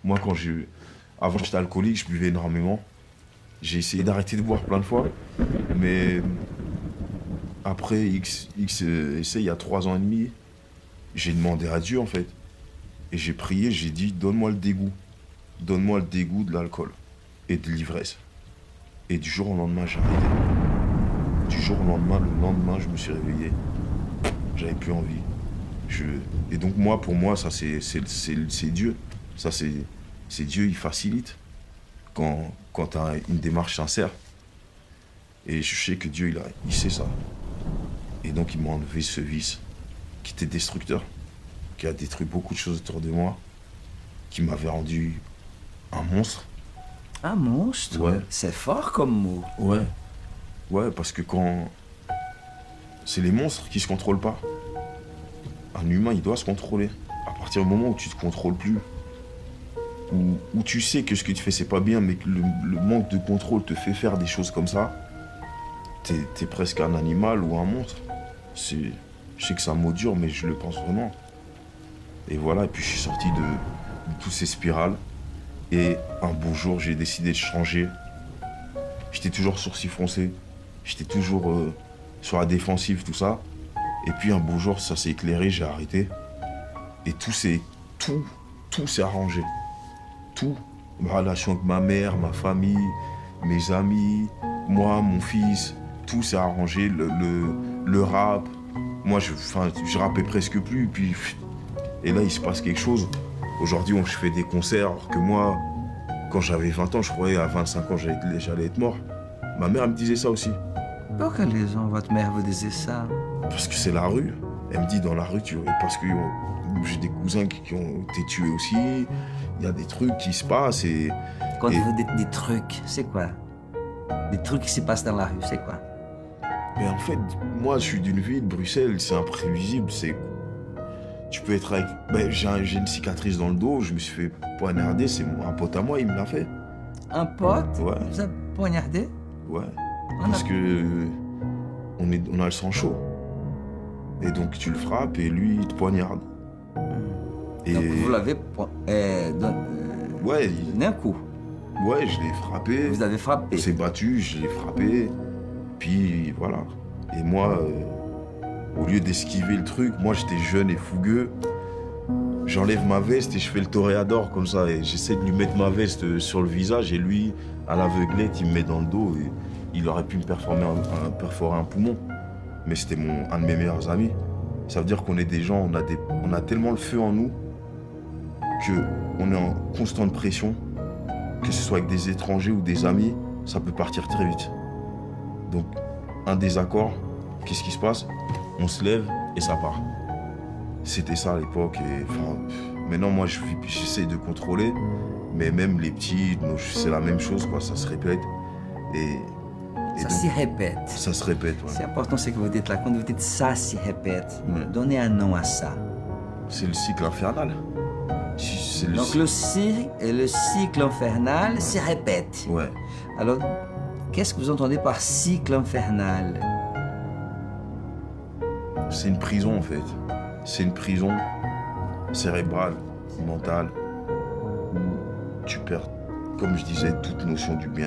Moi, avant, j'étais alcoolique, je buvais énormément. J'ai essayé d'arrêter de boire plein de fois. Mais après essai, il y a 3 ans et demi, j'ai demandé à Dieu, en fait. Et j'ai prié, j'ai dit, donne-moi le dégoût. Donne-moi le dégoût de l'alcool et de l'ivresse. Et du jour au lendemain, j'ai arrêté. Du jour au lendemain, le lendemain, je me suis réveillé. J'avais plus envie. Et donc moi, pour moi, ça c'est Dieu. Ça c'est Dieu, il facilite quand tu as une démarche sincère. Et je sais que Dieu, il sait ça. Et donc il m'a enlevé ce vice qui était destructeur, qui a détruit beaucoup de choses autour de moi, qui m'avait rendu un monstre. Un monstre? Ouais. C'est fort comme mot. Ouais. Ouais, parce que quand... C'est les monstres qui se contrôlent pas. Un humain, il doit se contrôler. À partir du moment où tu te contrôles plus, où tu sais que ce que tu fais, c'est pas bien, mais que le manque de contrôle te fait faire des choses comme ça, t'es presque un animal ou un monstre. Je sais que c'est un mot dur, mais je le pense vraiment. Et voilà, et puis je suis sorti de toutes ces spirales. Et un beau jour, j'ai décidé de changer. J'étais toujours sourcils froncés. J'étais toujours sur la défensive, tout ça. Et puis un beau jour, ça s'est éclairé, j'ai arrêté. Et tout s'est arrangé. Tout. Ma relation avec ma mère, ma famille, mes amis, moi, mon fils, tout s'est arrangé. Le rap. Moi, je rappais presque plus. Et là, il se passe quelque chose. Aujourd'hui, je fais des concerts, alors que moi, quand j'avais 20 ans, je croyais à 25 ans, j'allais être mort. Ma mère, elle me disait ça aussi. Pour quelle raison votre mère vous disait ça? Parce que c'est la rue. Elle me dit, dans la rue, parce que j'ai des cousins qui ont été tués aussi. Il y a des trucs qui se passent et... Quand vous dites des trucs, c'est quoi? Des trucs qui se passent dans la rue, c'est quoi? Mais en fait, moi, je suis d'une ville, Bruxelles, c'est imprévisible, Tu peux être avec... j'ai une cicatrice dans le dos, je me suis fait poignarder, c'est un pote à moi, il me l'a fait. Un pote? Ouais. Vous avez poignardé? Ouais. Parce que on a le sang chaud. Et donc tu le frappes et lui, il te poignarde. Et... Donc vous l'avez ouais. D'un coup? Ouais, je l'ai frappé. Vous avez frappé? On s'est battu, je l'ai frappé. Puis voilà. Et moi... au lieu d'esquiver le truc, moi j'étais jeune et fougueux. J'enlève ma veste et je fais le toréador comme ça. Et j'essaie de lui mettre ma veste sur le visage et lui, à l'aveuglette, il me met dans le dos et il aurait pu me perforer un poumon. Mais c'était un de mes meilleurs amis. Ça veut dire qu'on est des gens, on a tellement le feu en nous qu'on est en constante pression. Que ce soit avec des étrangers ou des amis, ça peut partir très vite. Donc, un désaccord, qu'est-ce qui se passe? On se lève et ça part. C'était ça à l'époque. Maintenant, moi, j'essaie de contrôler. Mais même les petits, c'est la même chose, quoi. Ça se répète. Ça s'y répète. Ça se répète, ouais. C'est important ce que vous dites là. Quand vous dites ça s'y répète, donnez un nom à ça. C'est le cycle infernal. Donc le cycle infernal s'y répète. Ouais. Alors, qu'est-ce que vous entendez par cycle infernal? C'est une prison, en fait. C'est une prison cérébrale, mentale, où tu perds, comme je disais, toute notion du bien.